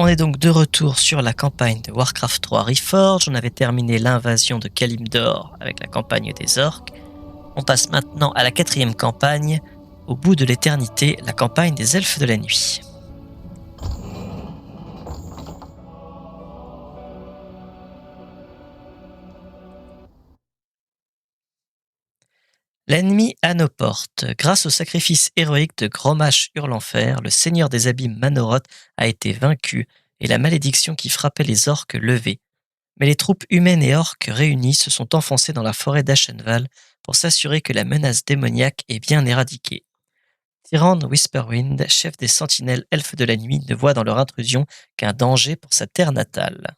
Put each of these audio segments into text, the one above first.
On est donc de retour sur la campagne de Warcraft 3 Reforged. On avait terminé l'invasion de Kalimdor avec la campagne des orques. On passe maintenant à la 4e campagne, au bout de l'éternité, la campagne des elfes de la nuit. L'ennemi à nos portes. Grâce au sacrifice héroïque de Grommash Hurlenfer, le seigneur des abîmes Manoroth a été vaincu et la malédiction qui frappait les orques levée. Mais les troupes humaines et orques réunies se sont enfoncées dans la forêt d'Ashenval pour s'assurer que la menace démoniaque est bien éradiquée. Tyrande Whisperwind, chef des sentinelles elfes de la nuit, ne voit dans leur intrusion qu'un danger pour sa terre natale.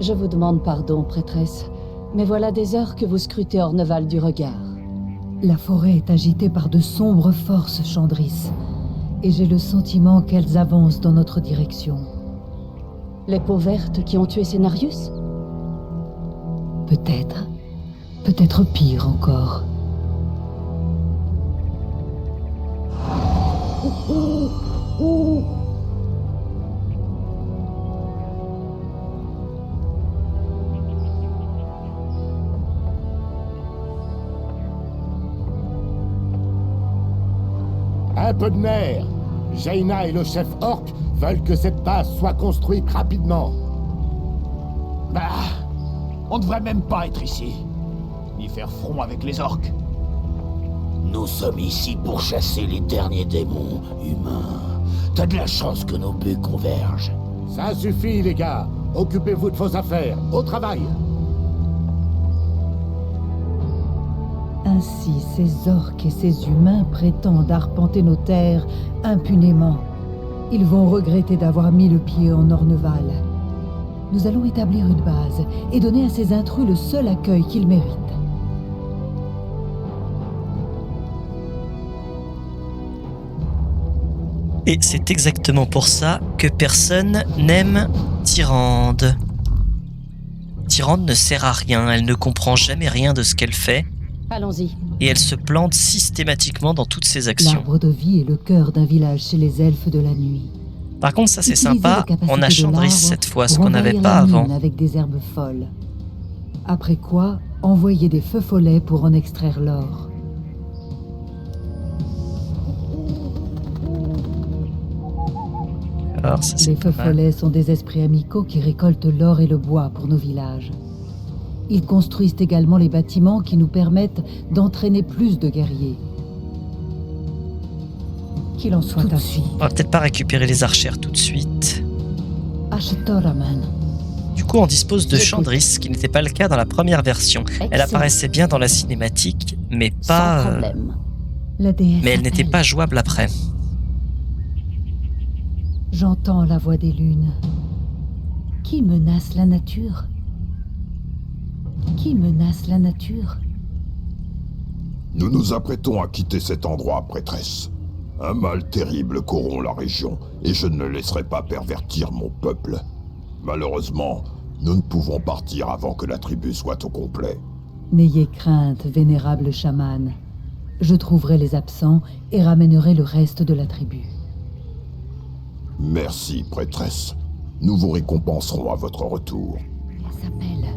Je vous demande pardon, prêtresse, mais voilà des heures que vous scrutez Orneval du regard. La forêt est agitée par de sombres forces, Chandris, et j'ai le sentiment qu'elles avancent dans notre direction. Les peaux vertes qui ont tué Cenarius? Peut-être pire encore. Un peu de nerfs. Jaina et le chef orc veulent que cette base soit construite rapidement. Bah, on devrait même pas être ici, ni faire front avec les orques. Nous sommes ici pour chasser les derniers démons humains. T'as de la chance que nos buts convergent. Ça suffit, les gars. Occupez-vous de vos affaires. Au travail. Ainsi, ces orques et ces humains prétendent arpenter nos terres impunément. Ils vont regretter d'avoir mis le pied en Orneval. Nous allons établir une base et donner à ces intrus le seul accueil qu'ils méritent. Et c'est exactement pour ça que personne n'aime Tyrande. Tyrande ne sert à rien, elle ne comprend jamais rien de ce qu'elle fait. Allons-y. Et elle se plante systématiquement dans toutes ses actions. L'arbre de vie est le cœur d'un village chez les elfes de la nuit. Par contre, ça c'est Utilisez sympa, les capacités on a de Chandris l'arbre cette fois, ce pour qu'on n'avait envahir pas la mine avant. avec des herbes folles. Après quoi, envoyer des feux follets pour en extraire l'or. Alors, ça, c'est Les feux pas mal. follets sont des esprits amicaux qui récoltent l'or et le bois pour nos villages. Ils construisent également les bâtiments qui nous permettent d'entraîner plus de guerriers. Qu'il en soit ainsi. On va peut-être pas récupérer les archères tout de suite. Ashtoraman. Du coup, on dispose de J'écoute. Chandris, ce qui n'était pas le cas dans la première version. Elle Excellent. apparaissait bien dans la cinématique, mais Sans pas. problème. La déesse Mais elle n'était appelle. pas jouable après. J'entends la voix des lunes. Qui menace la nature? Qui menace la nature? Nous nous apprêtons à quitter cet endroit, prêtresse. Un mal terrible corrompt la région, et je ne le laisserai pas pervertir mon peuple. Malheureusement, nous ne pouvons partir avant que la tribu soit au complet. N'ayez crainte, vénérable chaman. Je trouverai les absents et ramènerai le reste de la tribu. Merci, prêtresse. Nous vous récompenserons à votre retour. Elle s'appelle.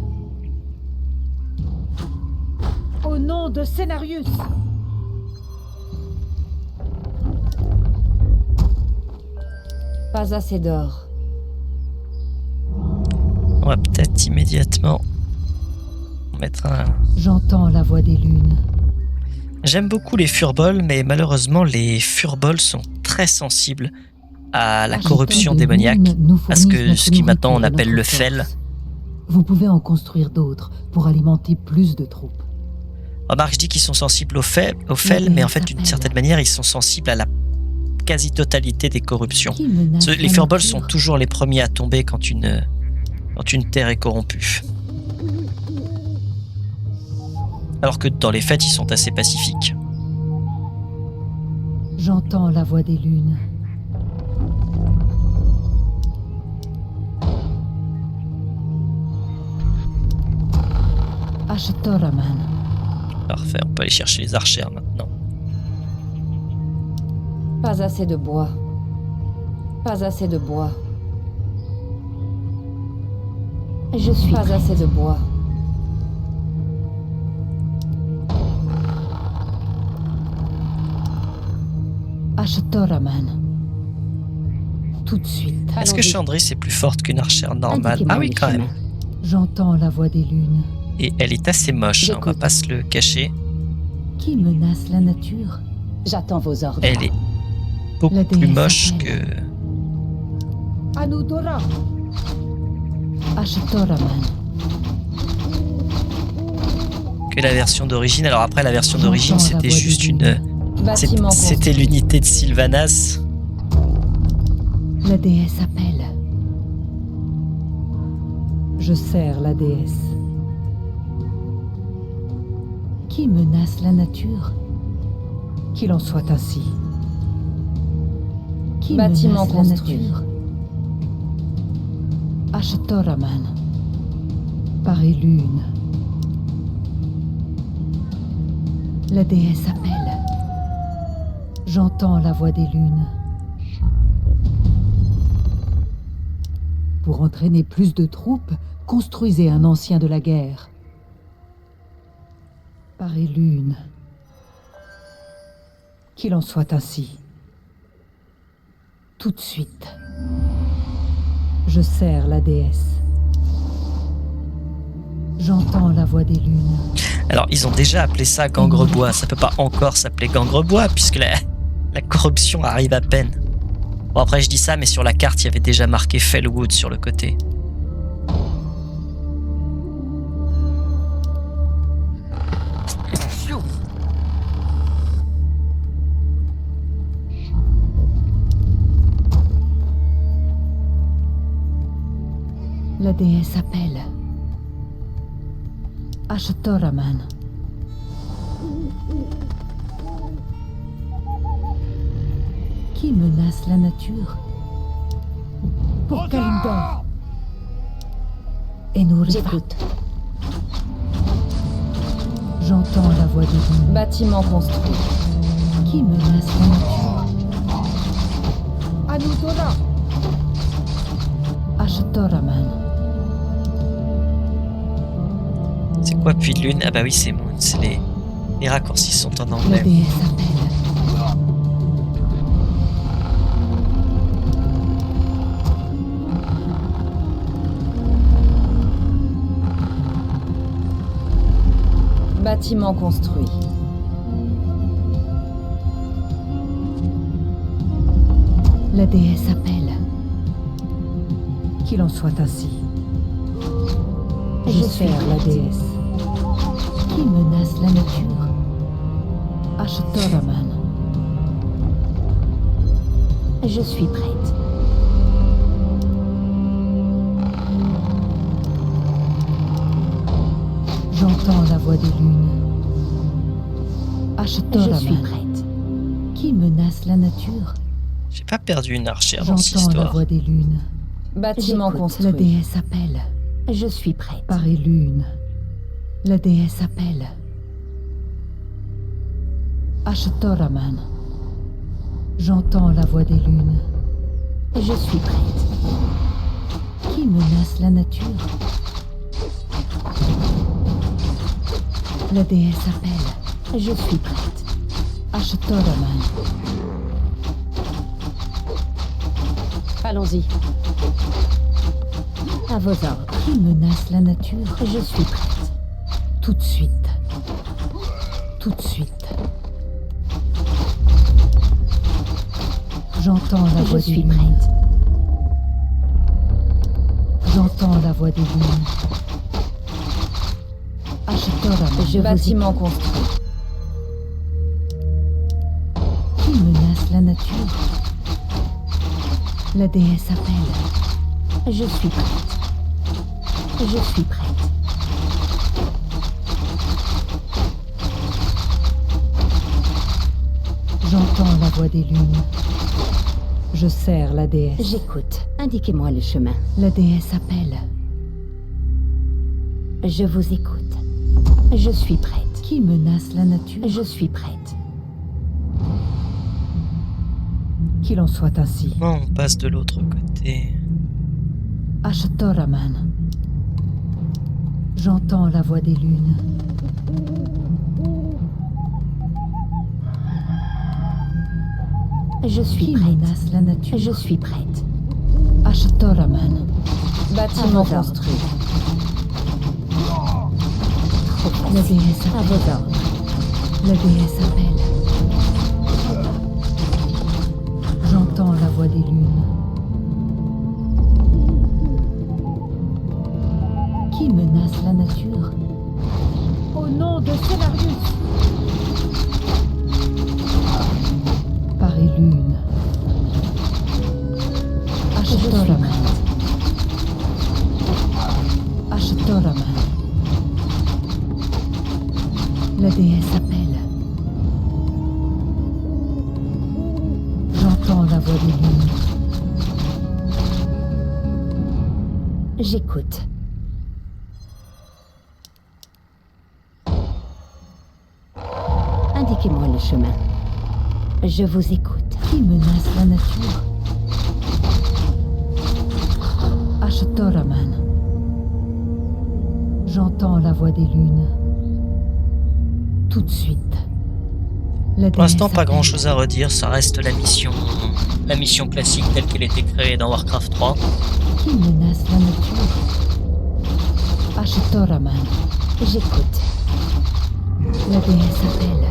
Au nom de Cenarius! Pas assez d'or. On va peut-être immédiatement mettre un. J'entends la voix des lunes. J'aime beaucoup les furbolls, mais malheureusement, les furbolls sont très sensibles à la corruption Achetant de démoniaque, lunes nous à ce, fournissent ce qui notre maintenant on nourriture et appelle le notre fel. force. Vous pouvez en construire d'autres pour alimenter plus de troupes. Remarque, je dis qu'ils sont sensibles au fel, mais en fait, d'une certaine manière, ils sont sensibles à la quasi-totalité des corruptions. Qui menace Les la furbolls nature? sont toujours les premiers à tomber quand une terre est corrompue. Alors que dans les faits, ils sont assez pacifiques. J'entends la voix des lunes. Ashtoraman. Parfait, on peut aller chercher les archères maintenant. Pas assez de bois. Pas assez de bois. Je suis pas assez de bois. Ashtoraman. Tout de suite. Est-ce que Allons-y. Chandris est plus forte qu'une archère normale? Indiquez-moi Ah oui, le quand même. chemin. J'entends la voix des lunes. Et elle est assez moche, hein, on va J'écoute. pas se le cacher. Qui menace la nature? J'attends vos ordres. Elle est beaucoup La plus déesse moche appelle. que... Anudora. Ashtoraman. que la version d'origine. Alors après, la version J'entends d'origine, la c'était voix juste des une... lunes. Bâtiment C'était construit. l'unité de Sylvanas. La déesse appelle. Je sers la déesse. Qui menace la nature? Qu'il en soit ainsi. Qui Bâtiment menace la construit. nature? Ashtoraman. Paris lune. La déesse appelle. J'entends la voix des lunes. Pour entraîner plus de troupes, construisez un ancien de la guerre. Paris lune. Qu'il en soit ainsi. Tout de suite. Je sers la déesse. J'entends la voix des lunes. Alors, ils ont déjà appelé ça Gangrebois. Ça peut pas encore s'appeler Gangrebois, puisque la corruption arrive à peine. Bon, après, je dis ça, mais sur la carte, il y avait déjà marqué Fellwood sur le côté. La déesse appelle. Ashtoraman. Qui menace la nature? Pour Kalimdor. Enuriva. J'écoute. J'entends la voix des lunes. Bâtiment construit. Qui menace la nature? Anudora. Ashtoraman. C'est quoi Puits de Lune? Ah bah oui, c'est Moon. C'est les raccourcis sont en La anglais. déesse appelle. Bâtiment construit. La déesse appelle. Qu'il en soit ainsi. Je sers la déesse. Qui menace la nature? Ashtoraman. Je suis prête. J'entends la voix des lunes. Je suis Ashtoraman. prête. Qui menace la nature? J'ai pas perdu une archère dans cette J'entends la histoire. voix des lunes. Bâtiment La construit. déesse appelle. Je suis prête. Paris lune. La déesse appelle. Ashtoraman. J'entends la voix des lunes. Je suis prête. Qui menace la nature? La déesse appelle. Je suis prête. Ashtoraman. Allons-y. À vos ordres. Qui menace la nature? Je suis prête. Tout de suite. Tout de suite. J'entends la Je voix des suis lunes. prête. J'entends la voix des lunes. Ashtoraman. Bâtiment construit. Qui menace la nature? La déesse appelle. Je suis prête. Je suis prête. J'entends la voix des lunes. Je sers la déesse. J'écoute. Indiquez-moi le chemin. La déesse appelle. Je vous écoute. Je suis prête. Qui menace la nature? Je suis prête. Qu'il en soit ainsi. Comment on passe de l'autre côté? Ashtoraman. J'entends la voix des lunes. Je suis Qui prête. menace la nature? Je suis prête. Ashtoraman. Bâtiment À vos construit. La déesse À vos ordres. La déesse appelle. J'entends la voix des lunes. Qui menace la nature? Au nom de Stellarius. Paris lune. Ashtoraman. Ashtoraman. La déesse appelle. J'entends la voix des lunes. J'écoute. Indiquez-moi le chemin. Je vous écoute. Qui menace la nature? Ashtoraman. J'entends la voix des lunes. Tout de suite. La Pour l'instant, déesse pas appelle. grand chose à redire, ça reste la mission classique telle qu'elle était créée dans Warcraft 3. Qui menace la nature? Ashtoraman. J'écoute. La déesse appelle.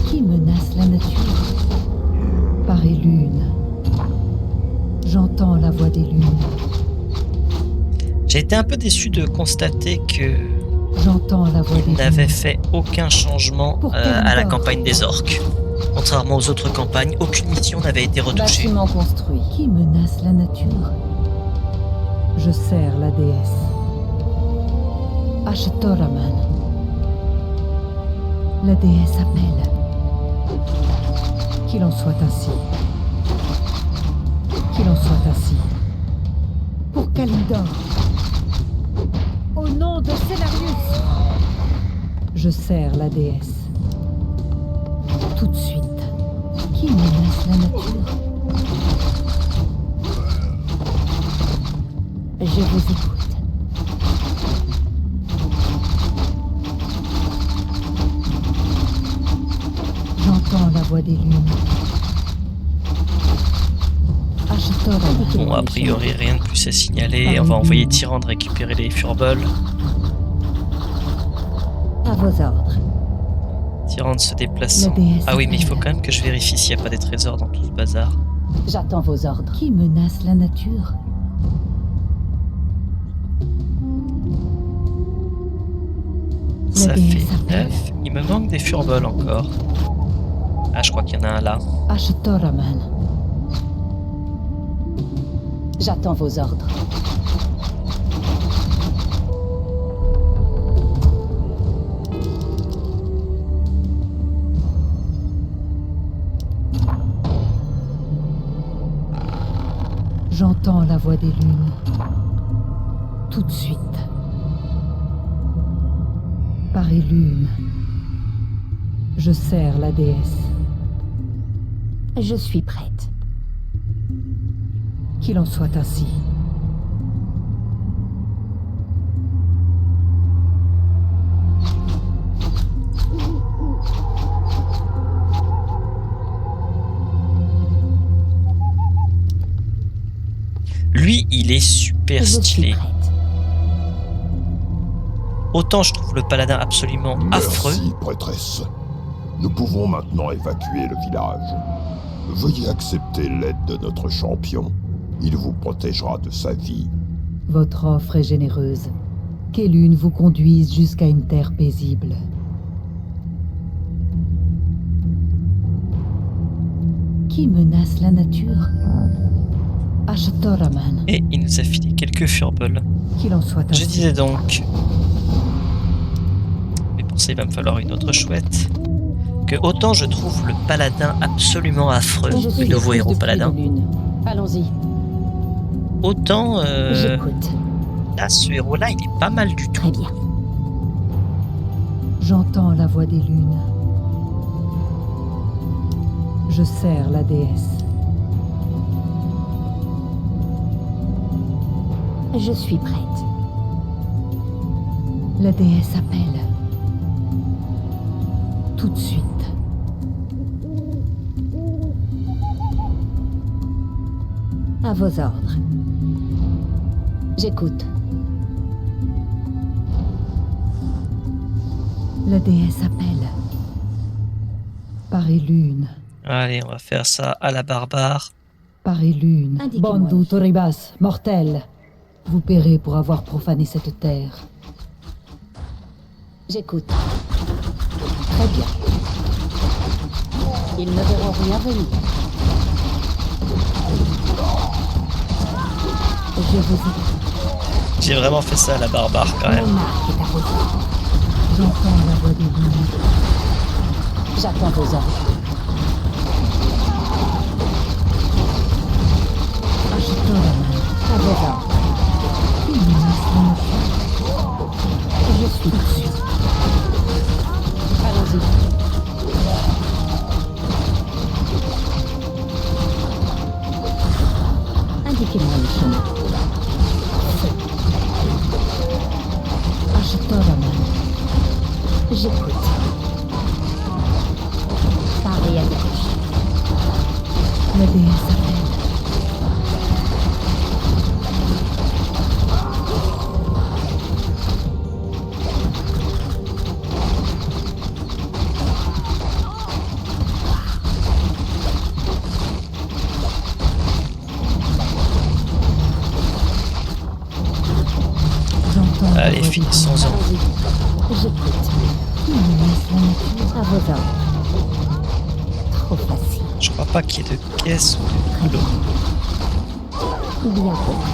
Qui menace la nature? Paris lune. J'entends la voix des lunes. J'ai été un peu déçu de constater que J'entends la voix des il n'avait lunes. fait aucun changement Pour à la Kalimdor. campagne des orques. Contrairement aux autres campagnes, aucune mission n'avait été retouchée. Bâtiment construit. Qui menace la nature? Je sers la déesse. Ashtoraman. La déesse appelle. Qu'il en soit ainsi. Qu'il en soit ainsi. Pour Kalimdor. Au nom de Stellarius. Je sers la déesse. Tout de suite. Qui menace la nature? Je vous écoute. J'entends la voix des lunes. Ashtoraman. Bon, a priori, rien de plus à signaler. On va envoyer Tyrande récupérer les furbolls. À vos ordres. Tyrande se déplaçant. La déesse Ah oui, mais il faut appelle. quand même que je vérifie s'il n'y a pas des trésors dans tout ce bazar. J'attends vos ordres. Qui menace la nature? Ça déesse fait appelle. 9. Il me manque des furbolls encore. Ah, je crois qu'il y en a un là. Ashtoraman. J'attends vos ordres. J'entends la voix des lunes. Tout de suite. Paris lune. Je sers la déesse. Je suis prête. Qu'il en soit ainsi. Lui, il est super Je suis stylé. prête. Autant je trouve le paladin absolument affreux. Merci, prêtresse. Nous pouvons maintenant évacuer le village. Veuillez accepter l'aide de notre champion. Il vous protégera de sa vie. Votre offre est généreuse. Qu'Elune vous conduise jusqu'à une terre paisible. Qui menace la nature? Ashtoraman. Et il nous a filé quelques furbolls. Qu'il en soit ainsi. Je disais donc, mais pour ça il va me falloir une autre chouette, que autant je trouve le paladin absolument affreux, Je le suis nouveau épouse héros de paladin, Pied de Lune. Allons-y. autant J'écoute. là ce héros là il est pas mal du tout. Très bien. J'entends la voix des lunes. Je sers la déesse. Je suis prête. La déesse appelle. Tout de suite. À vos ordres. J'écoute. La déesse appelle. Paris lune. Allez, on va faire ça à la barbare. Paris lune. Indiquez-moi. Bandu Toribas, mortel. Vous paierez pour avoir profané cette terre. J'écoute. Très bien. Ils ne verront rien venir. Je vous écoute. J'ai vraiment fait ça à la barbare quand Mon même. marque est à vos ordres. J'entends la voix des lunes. J'attends vos ordres. Agitant la main. À vos ordres. Une menace dans le cœur. Je suis dessus. Allons-y. Indiquez-moi le chemin. Agitant la main. J'écoute. Parlez à gauche. La déesse appelle. J'entends la Allez, voix des finissons-en. Allons-y. J'écoute. lunes. Une menace dans la nature. À vos ordres. Trop facile. Je crois pas qu'il y ait de caisse ou de boulot. Bien compris.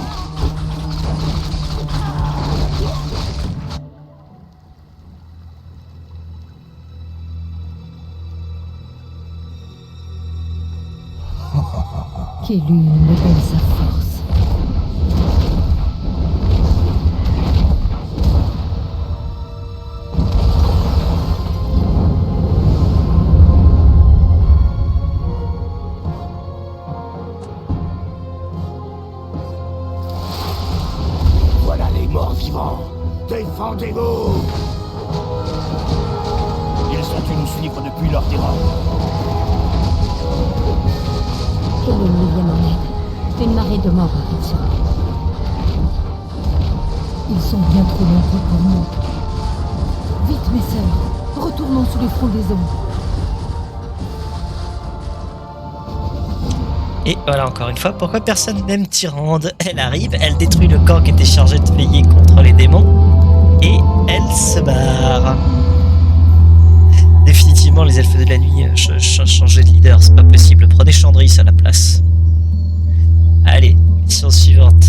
Qu'Élune me donne sa force. Voilà les morts vivants. Défendez-vous! Ils ont dû nous suivre depuis leur terreur. Que le nous vienne en aide. Une marée de morts arrive sur elle. Ils sont bien trop nombreux pour nous. Vite, mes sœurs, retournons sous les frondaisons. Et voilà encore une fois, pourquoi personne n'aime Tyrande? Elle arrive, elle détruit le camp qui était chargé de veiller contre les démons, et elle se barre. Définitivement, les elfes de la nuit, changer de leader, c'est pas possible. Prenez Chandris à la place. Allez, mission suivante.